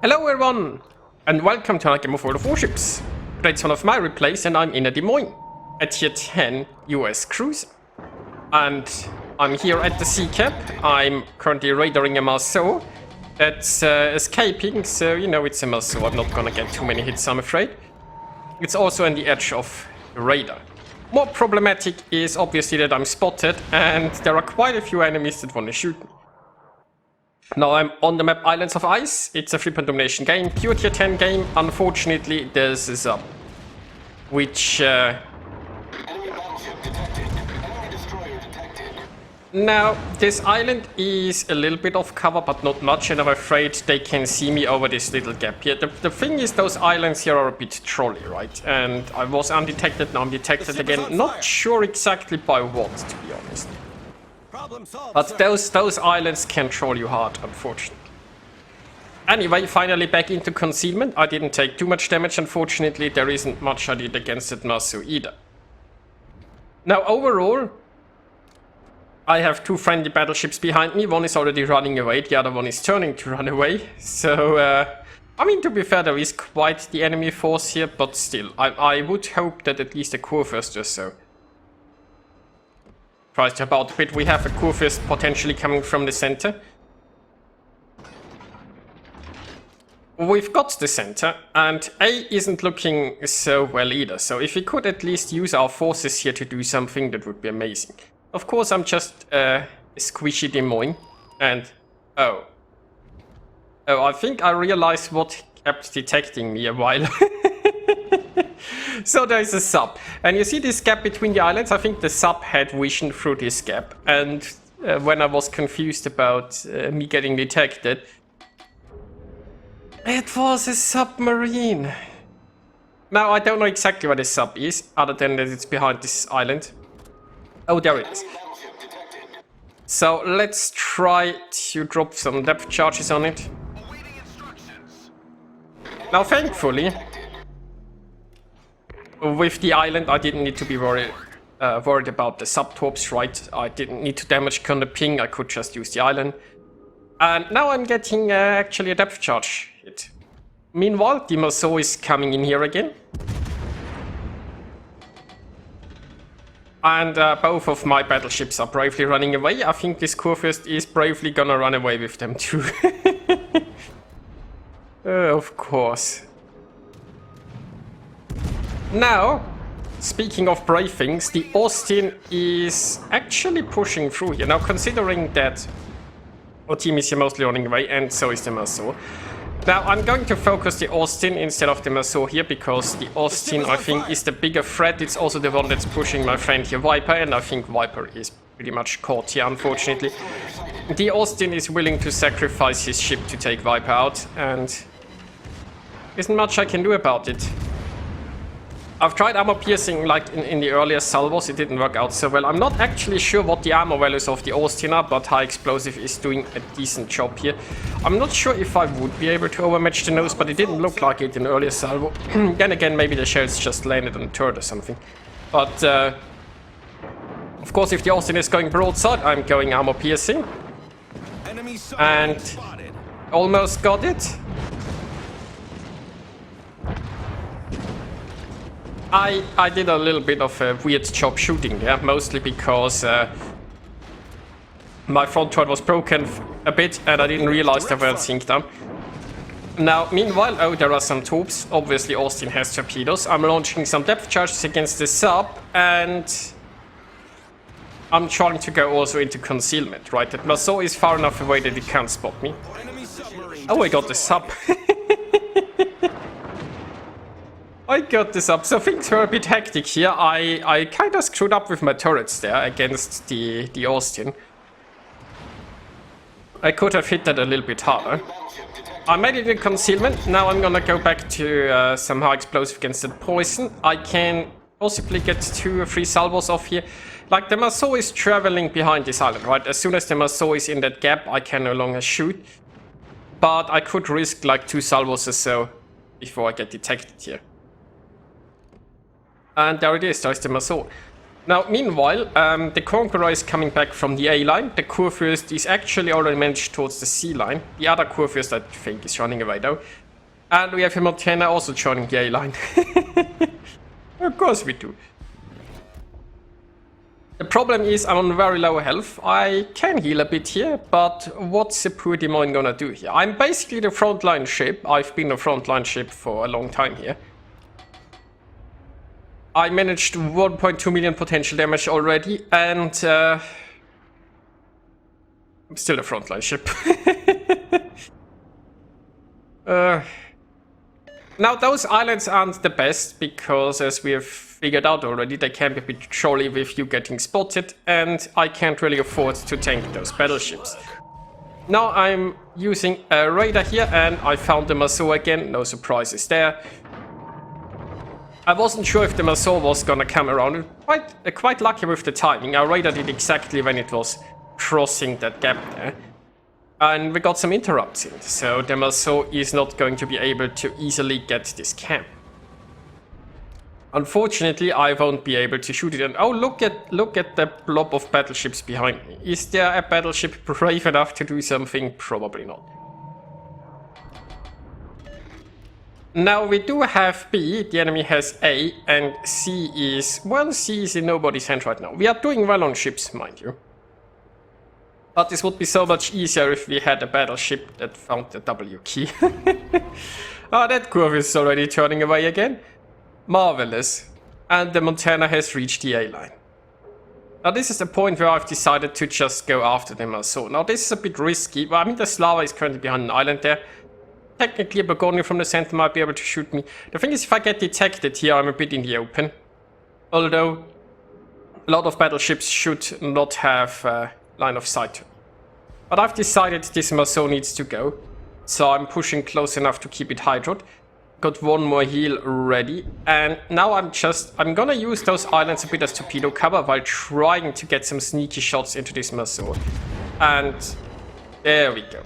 Hello everyone, and welcome to another game of World of Warships. Today it's one of my replays and I'm in a Des Moines, a tier 10 US cruiser. And I'm here at the sea cap. I'm currently raiding a Marceau that's escaping, so you know it's a Marceau. I'm not gonna get too many hits, I'm afraid. It's also on the edge of the radar. More problematic is obviously that I'm spotted and there are quite a few enemies that want to shoot me. Now I'm on the map Islands of Ice. It's a 3-point domination game, pure tier 10 game. Unfortunately, there's a sub, which Enemy battleship detected. Enemy destroyer detected. Now this island is a little bit off cover, but not much, and I'm afraid they can see me over this little gap here. The thing is, those islands here are a bit trolly, right? And I was undetected, now I'm detected again. Not sure exactly by what, to be honest. But those islands can troll you hard, unfortunately. Anyway, finally back into concealment. I didn't take too much damage, unfortunately. There isn't much I did against that Marceau either. Now, overall, I have two friendly battleships behind me. One is already running away, the other one is turning to run away. So, I mean, to be fair, there is quite the enemy force here, but still, I would hope that at least a Kurfürst or so tries to about a bit. We have a Kurfürst potentially coming from the center. We've got the center, and A isn't looking so well either. So if we could at least use our forces here to do something, that would be amazing. Of course, I'm just a squishy Des Moines, and oh, I think I realized what kept detecting me a while. So there is a sub, and you see this gap between the islands. I think the sub had vision through this gap, and when I was confused about me getting detected, it was a submarine. Now I don't know exactly where the sub is, other than that it's behind this island. Oh, there it is. So let's try to drop some depth charges on it. Now thankfully, with the island, I didn't need to be worried about the sub-torps, right? I didn't need to damage con the ping, I could just use the island. And now I'm getting actually a depth charge hit. Meanwhile, the Marceau is coming in here again. And both of my battleships are bravely running away. I think this Kurfürst is bravely gonna run away with them too. Of course. Now, speaking of brave things, the Austin is actually pushing through here. Now, considering that our team is here mostly running away, and so is the Marceau. Now, I'm going to focus the Austin instead of the Marceau here, because the Austin, I think, is the bigger threat. It's also the one that's pushing my friend here, Viper, and I think Viper is pretty much caught here, unfortunately. The Austin is willing to sacrifice his ship to take Viper out, and isn't much I can do about it. I've tried armor piercing like in the earlier salvos, it didn't work out so well. I'm not actually sure what the armor values of the Austin are, but high explosive is doing a decent job here. I'm not sure if I would be able to overmatch the nose, but it didn't look like it in earlier salvo. Then again, maybe the shells just landed on the turret or something. But of course, if the Austin is going broadside, I'm going armor piercing. And almost got it. I did a little bit of a weird job shooting there, mostly because my front turret was broken a bit and I didn't realize they weren't synced up. Now, meanwhile, oh, there are some torps. Obviously, Austin has torpedoes. I'm launching some depth charges against the sub, and I'm trying to go also into concealment, right? That Marceau is far enough away that it can't spot me. Oh, I got the sub. I got this up, so things were a bit hectic here. I kind of screwed up with my turrets there against the Austin. I could have hit that a little bit harder. I made it in concealment. Now I'm gonna go back to some high explosive against the poison. I can possibly get 2 or 3 salvos off here. Like, the Marceau is traveling behind this island, right? As soon as the Marceau is in that gap, I can no longer shoot. But I could risk like 2 salvos or so before I get detected here. And there it is, there's the Marceau. Now, meanwhile, the Conqueror is coming back from the A line. The Kurfürst is actually already managed towards the C line. The other Kurfürst, I think, is running away though. And we have a Montana also joining the A line. Of course we do. The problem is I'm on very low health. I can heal a bit here, but what's the poor Des Moines gonna do here? I'm basically the frontline ship. I've been a frontline ship for a long time here. I managed 1.2 million potential damage already, and I'm still a frontline ship. Now, those islands aren't the best, because as we have figured out already, they can be a bit trolly with you getting spotted, and I can't really afford to tank those battleships. Now I'm using a radar here, and I found the Maso again, no surprises there. I wasn't sure if the Maso was gonna come around. Quite lucky with the timing. Our radar did exactly when it was crossing that gap there. And we got some interrupts in, so the Maso is not going to be able to easily get this camp. Unfortunately, I won't be able to shoot it. And oh, look at the blob of battleships behind me. Is there a battleship brave enough to do something? Probably not. Now we do have B, the enemy has A, and C is... well, C is in nobody's hand right now. We are doing well on ships, mind you. But this would be so much easier if we had a battleship that found the W key. Oh, that curve is already turning away again. Marvelous. And the Montana has reached the A line. Now this is the point where I've decided to just go after them also. Now this is a bit risky. Well, I mean, the Slava is currently behind an island there. Technically, a Burgundian from the center might be able to shoot me. The thing is, if I get detected here, I'm a bit in the open. Although, a lot of battleships should not have line of sight. But I've decided this Maso needs to go. So I'm pushing close enough to keep it hydroed. Got one more heal ready. And now I'm gonna use those islands a bit as torpedo cover while trying to get some sneaky shots into this Maso. And there we go.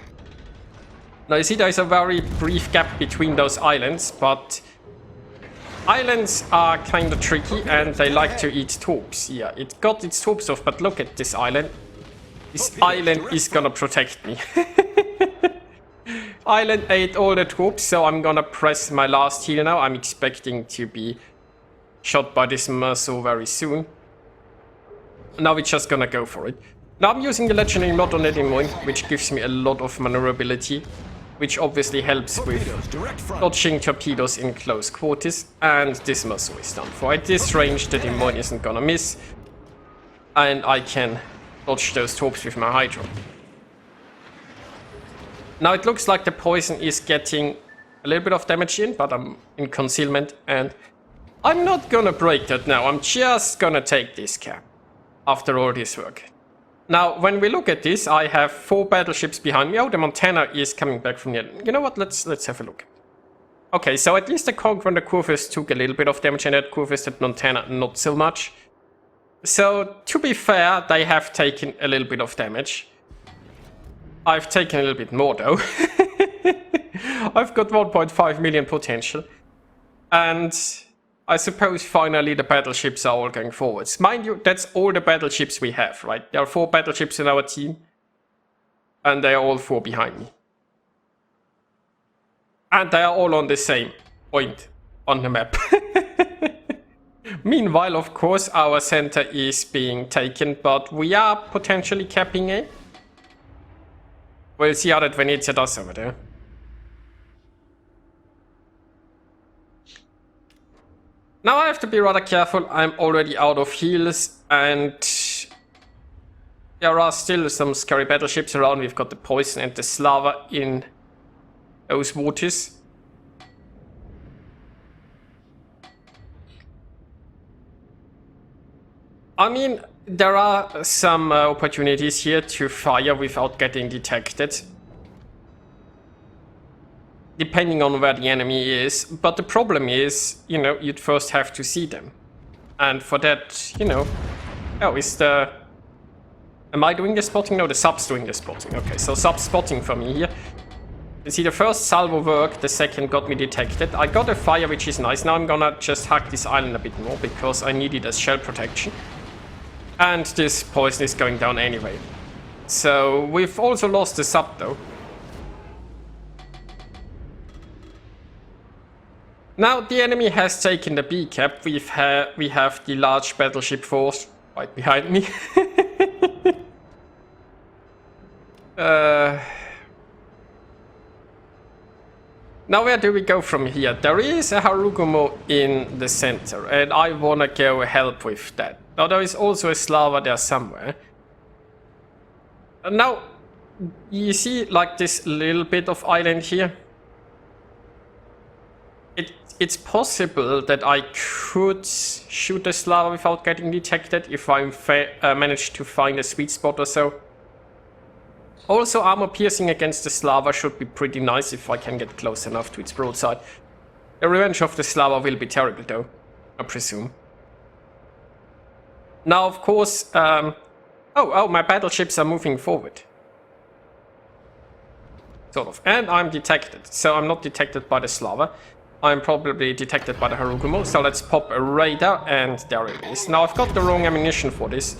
Now you see there's a very brief gap between those islands, but islands are kind of tricky and they like to eat torps. Yeah, it got its torps off, but look at this island. This island is gonna protect me. Island ate all the torps, so I'm gonna press my last heal now. I'm expecting to be shot by this Maso very soon. Now we're just gonna go for it. Now I'm using the legendary mod on Des Moines, which gives me a lot of maneuverability, which obviously helps with dodging torpedoes in close quarters, and this Maso is done for. At this range, the Des Moines isn't gonna miss, and I can dodge those torps with my hydro. Now it looks like the poison is getting a little bit of damage in, but I'm in concealment, and I'm not gonna break that now. I'm just gonna take this cap after all this work. Now, when we look at this, I have 4 battleships behind me. Oh, the Montana is coming back from the... you know what? Let's have a look. Okay, so at least the Conqueror and the Kurfürst took a little bit of damage, and that Kurfürst and Montana not so much. So, to be fair, they have taken a little bit of damage. I've taken a little bit more, though. I've got 1.5 million potential. And I suppose finally the battleships are all going forwards. Mind you, that's all the battleships we have, right? There are 4 battleships in our team. And they are all 4 behind me. And they are all on the same point on the map. Meanwhile, of course, our center is being taken, but we are potentially capping A. We'll see how that Venezia does over there. Now I have to be rather careful. I'm already out of heals, and there are still some scary battleships around. We've got the Poison and the Slava in those waters. I mean, there are some opportunities here to fire without getting detected, depending on where the enemy is. But the problem is, you know, you'd first have to see them. And for that, you know... oh, is the... am I doing the spotting? No, the sub's doing the spotting. Okay, so sub spotting for me here. You see, the first salvo worked, the second got me detected. I got a fire, which is nice. Now I'm gonna just hack this island a bit more, because I need it as shell protection. And this poison is going down anyway. So we've also lost the sub though. Now the enemy has taken the B cap. We have the large battleship force right behind me. Now where do we go from here? There is a Harugumo in the center and I wanna go help with that. Now there is also a Slava there somewhere. And now you see like this little bit of island here? It's possible that I could shoot the Slava without getting detected if I manage to find a sweet spot or so. Also, armor piercing against the Slava should be pretty nice if I can get close enough to its broadside. The revenge of the Slava will be terrible though, I presume. Now, of course, oh, my battleships are moving forward. Sort of. And I'm detected, so I'm not detected by the Slava. I'm probably detected by the Harugumo, so let's pop a radar, and there it is. Now, I've got the wrong ammunition for this.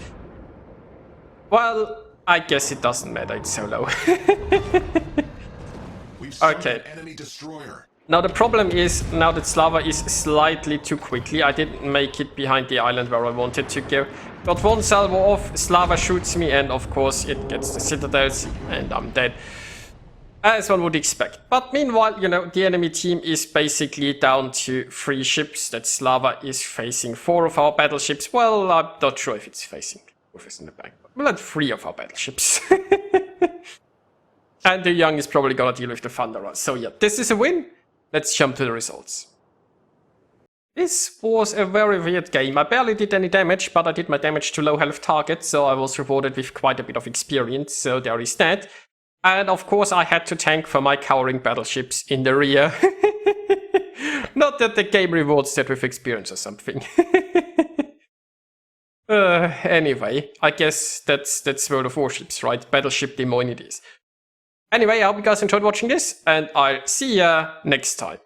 Well, I guess it doesn't matter, it's so low. Okay. Enemy destroyer. Now the problem is, now that Slava is slightly too quickly, I didn't make it behind the island where I wanted to go. Got one salvo off, Slava shoots me, and of course it gets the citadels, and I'm dead. As one would expect. But meanwhile, you know, the enemy team is basically down to 3 ships, that Slava is facing 4 of our battleships. Well, I'm not sure if it's facing with us in the back. Well, at 3 of our battleships. And the Young is probably gonna deal with the Thunderer. So yeah, this is a win. Let's jump to the results. This was a very weird game. I barely did any damage, but I did my damage to low health targets, so I was rewarded with quite a bit of experience, so there is that. And of course I had to tank for my cowering battleships in the rear. Not that the game rewards that with experience or something. Anyway, I guess that's World of Warships, right? Battleship Des Moines it is. Anyway, I hope you guys enjoyed watching this, and I'll see ya next time.